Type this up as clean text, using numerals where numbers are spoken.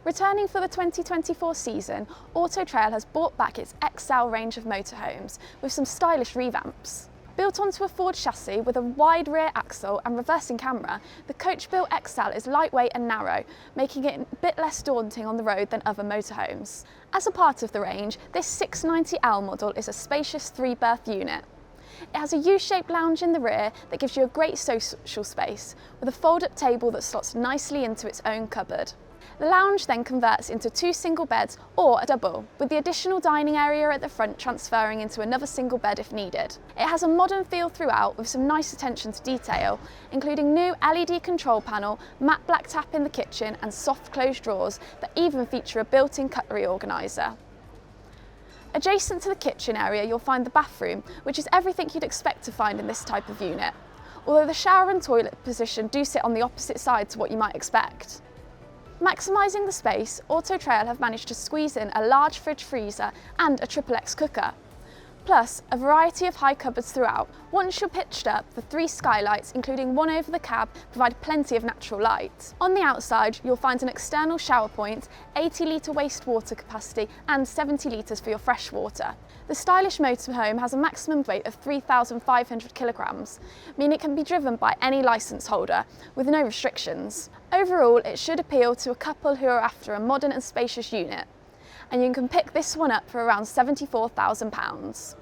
Returning for the 2024 season, Auto-Trail has brought back its XL range of motorhomes with some stylish revamps. Built onto a Ford chassis with a wide rear axle and reversing camera, the coach-built XL is lightweight and narrow, making it a bit less daunting on the road than other motorhomes. As a part of the range, this 690L model is a spacious 3-berth unit. It has a U-shaped lounge in the rear that gives you a great social space, with a fold-up table that slots nicely into its own cupboard. The lounge then converts into 2 single beds or a double, with the additional dining area at the front transferring into another single bed if needed. It has a modern feel throughout with some nice attention to detail, including new LED control panel, matte black tap in the kitchen and soft closed drawers that even feature a built-in cutlery organiser. Adjacent to the kitchen area you'll find the bathroom, which is everything you'd expect to find in this type of unit, although the shower and toilet position do sit on the opposite side to what you might expect. Maximising the space, Auto-Trail have managed to squeeze in a large fridge freezer and a XXX cooker, plus a variety of high cupboards throughout. Once you're pitched up, the 3 skylights, including one over the cab, provide plenty of natural light. On the outside, you'll find an external shower point, 80-litre wastewater capacity and 70 litres for your fresh water. The stylish motorhome has a maximum weight of 3,500 kilograms, meaning it can be driven by any licence holder, with no restrictions. Overall, it should appeal to a couple who are after a modern and spacious unit, and you can pick this one up for around £74,000.